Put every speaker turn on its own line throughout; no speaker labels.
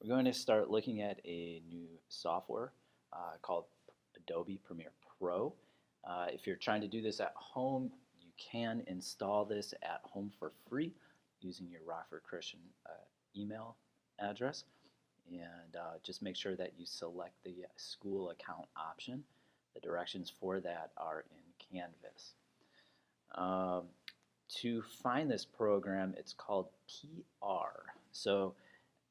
We're going to start looking at a new software called Adobe Premiere Pro. If you're trying to do this at home, you can install this at home for free using your Rockford Christian email address. And just make sure that you select the school account option. The directions for that are in Canvas. To find this program, it's called PR. So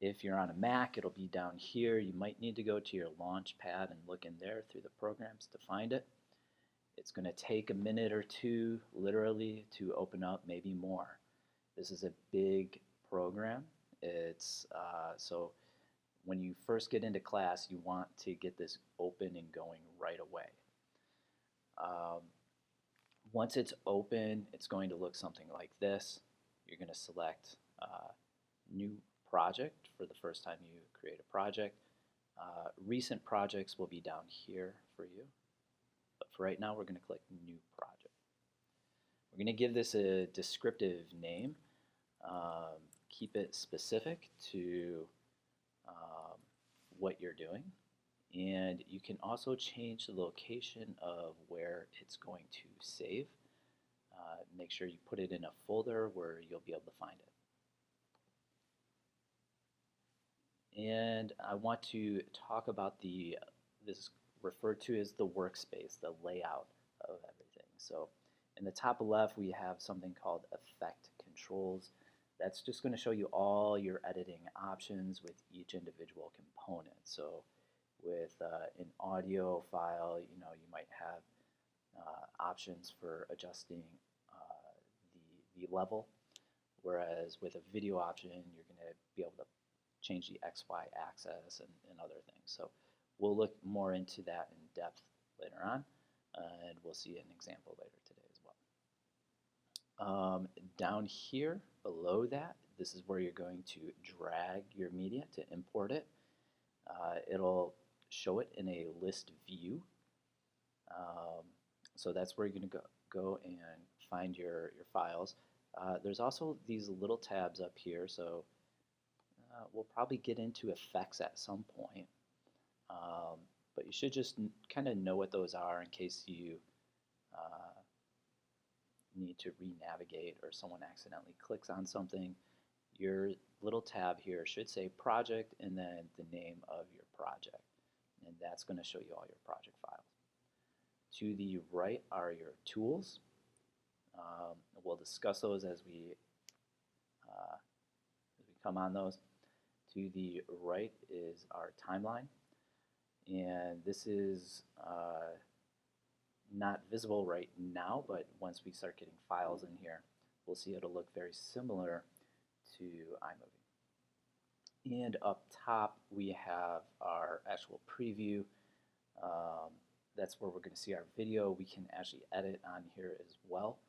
if you're on a Mac, it'll be down here. You might need to go to your launch pad and look in there through the programs to find it. It's going to take a minute or two, literally, to open up, maybe more. This is a big program. It's so when you first get into class, you want to get this open and going right away. Once it's open, it's going to look something like this. You're going to select New Project for the first time you create a project. Recent projects will be down here for you. But for right now, we're going to click New Project. We're going to give this a descriptive name. Keep it specific to what you're doing. And you can also change the location of where it's going to save. Make sure you put it in a folder where you'll be able to find it. And I want to talk about this is referred to as the workspace, the layout of everything. So in the top left, we have something called Effect Controls. That's just going to show you all your editing options with each individual component. So with an audio file, you might have options for adjusting the level, whereas with a video option, you're going to be able to change the XY axis and other things. So we'll look more into that in depth later on, and we'll see an example later today as well. Down here below that, this is where you're going to drag your media to import it. It'll show it in a list view. So that's where you're going to go and find your files. There's also these little tabs up here, so we'll probably get into effects at some point. But you should just kind of know what those are in case you need to re-navigate or someone accidentally clicks on something. Your little tab here should say project and then the name of your project. And that's going to show you all your project files. To the right are your tools. We'll discuss those as we come on those. To the right is our timeline. And this is not visible right now, but once we start getting files in here, we'll see it'll look very similar to iMovie. And up top, we have our actual preview. That's where we're going to see our video. We can actually edit on here as well.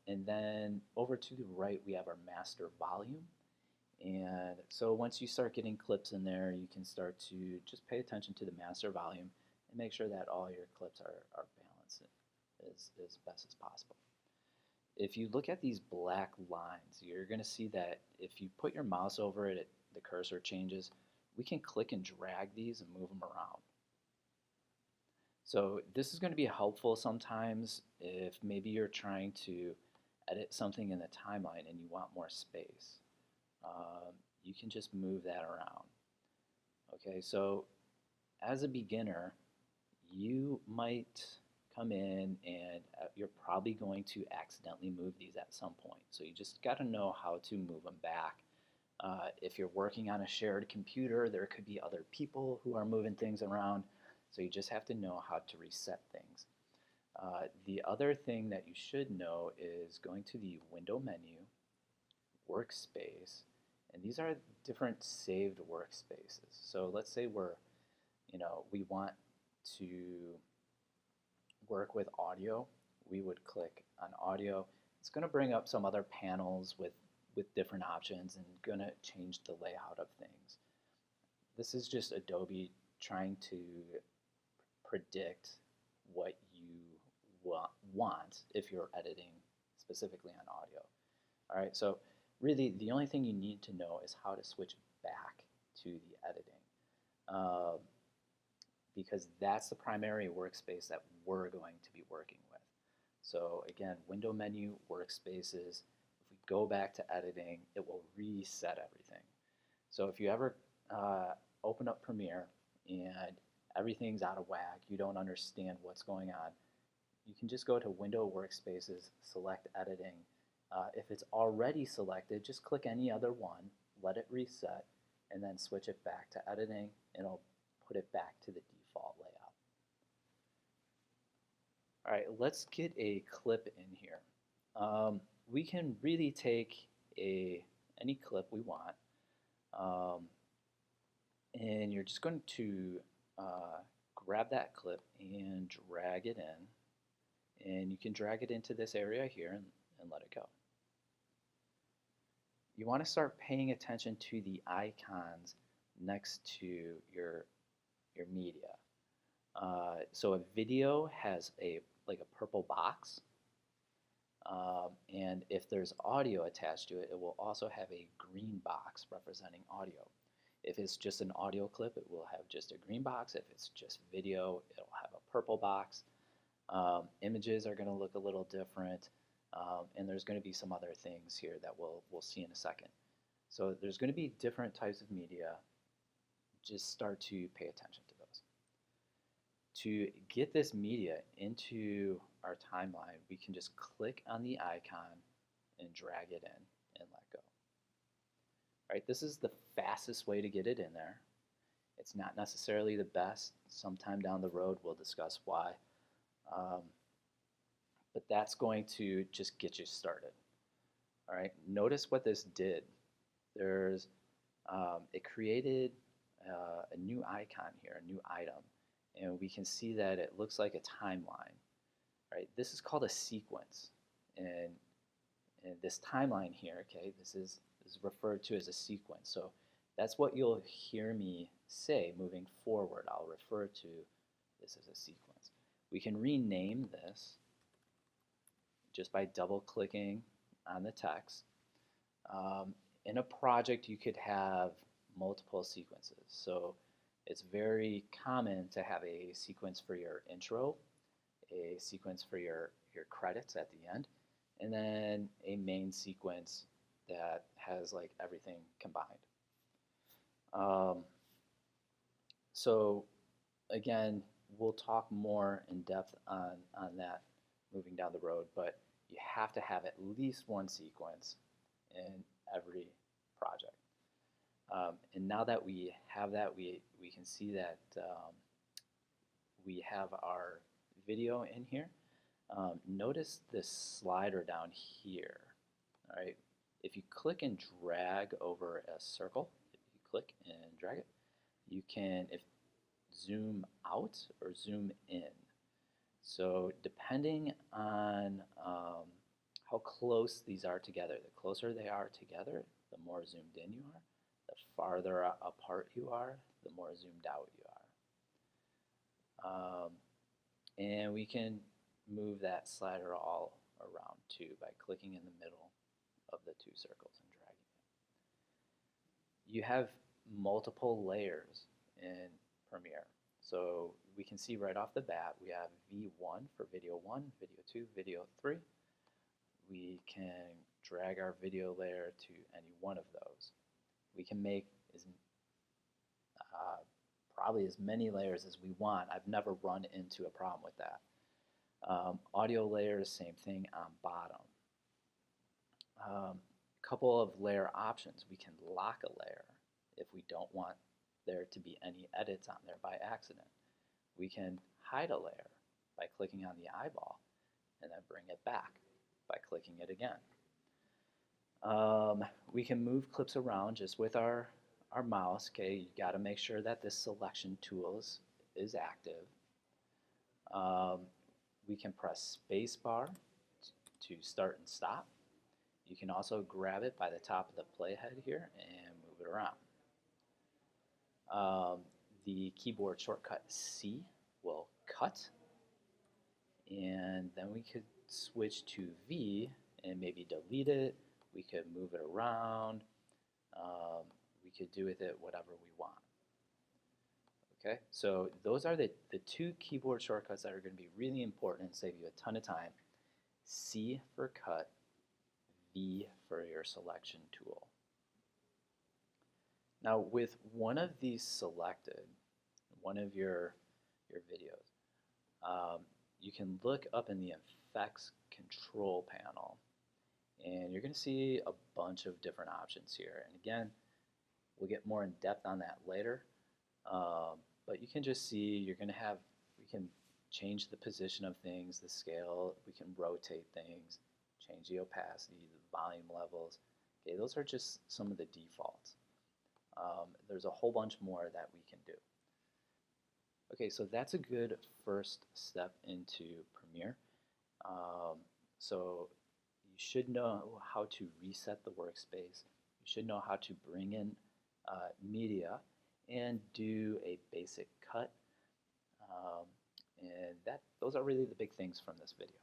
And then over to the right, we have our master volume. And so once you start getting clips in there, you can start to just pay attention to the master volume and make sure that all your clips are balanced as best as possible. If you look at these black lines, you're going to see that if you put your mouse over it, the cursor changes. We can click and drag these and move them around. So this is going to be helpful sometimes if maybe you're trying to edit something in the timeline and you want more space. You can just move that around. Okay, so as a beginner, you might come in and you're probably going to accidentally move these at some point. So you just got to know how to move them back. If you're working on a shared computer, there could be other people who are moving things around. So you just have to know how to reset things. The other thing that you should know is going to the Window menu, Workspace, and these are different saved workspaces. So let's say we want to work with audio. We would click on audio. It's going to bring up some other panels with different options and going to change the layout of things. This is just Adobe trying to predict what you want if you're editing specifically on audio. All right, so really the only thing you need to know is how to switch back to the editing. Um, because that's the primary workspace that we're going to be working with. So again, window menu, workspaces. If we go back to editing, it will reset everything. So if you ever open up Premiere and everything's out of whack, you don't understand what's going on, you can just go to Window Workspaces, select Editing. If it's already selected, just click any other one, let it reset, and then switch it back to Editing, and it'll put it back to the default layout. All right, let's get a clip in here. We can really take any clip we want, um, and you're just going to grab that clip and drag it in, and you can drag it into this area here and let it go. You want to start paying attention to the icons next to your media. So a video has like a purple box, and if there's audio attached to it, it will also have a green box representing audio. If it's just an audio clip, it will have just a green box. If it's just video, it'll have a purple box. Images are going to look a little different, and there's going to be some other things here that we'll see in a second. So there's going to be different types of media. Just start to pay attention to those. To get this media into our timeline, we can just click on the icon and drag it in and let go. All right, this is the fastest way to get it in there. It's not necessarily the best. Sometime down the road, we'll discuss why. But that's going to just get you started. All right, notice what this did. It created a new icon here, a new item, and we can see that it looks like a timeline. Right, this is called a sequence, and this timeline here, okay, this is referred to as a sequence. So that's what you'll hear me say moving forward. I'll refer to this as a sequence. We can rename this just by double-clicking on the text. In a project, you could have multiple sequences. So it's very common to have a sequence for your intro, a sequence for your credits at the end, and then a main sequence that has like everything combined. So again, we'll talk more in depth on that moving down the road, but you have to have at least one sequence in every project. And now that we have that, we can see that we have our video in here. Notice this slider down here. All right, if you click and drag over a circle, if you click and drag it, you can zoom out or zoom in. So depending on how close these are together, the closer they are together, the more zoomed in you are. The farther apart you are, the more zoomed out you are. And we can move that slider all around too by clicking in the middle of the two circles and dragging it. You have multiple layers in Premiere. So we can see right off the bat we have V1 for video 1, video 2, video 3. We can drag our video layer to any one of those. We can make probably as many layers as we want. I've never run into a problem with that. Audio layers, same thing on bottom. Couple of layer options. We can lock a layer if we don't want there to be any edits on there by accident. We can hide a layer by clicking on the eyeball and then bring it back by clicking it again. We can move clips around just with our mouse. Okay, you got to make sure that this selection tool is active. We can press spacebar to start and stop. You can also grab it by the top of the playhead here and move it around. The keyboard shortcut C will cut, and then we could switch to V and maybe delete it We could move it around. We could do with it whatever we want. Okay, so those are the two keyboard shortcuts that are going to be really important and save you a ton of time. C for cut, V for your selection tool. Now with one of these selected, one of your videos, you can look up in the effects control panel and you're going to see a bunch of different options here. And again, we'll get more in depth on that later. But you can just see you're going to have, we can change the position of things, the scale, we can rotate things, change the opacity, the volume levels. Okay, those are just some of the defaults. There's a whole bunch more that we can do. Okay, so that's a good first step into Premiere. So you should know how to reset the workspace. You should know how to bring in media and do a basic cut. And those are really the big things from this video.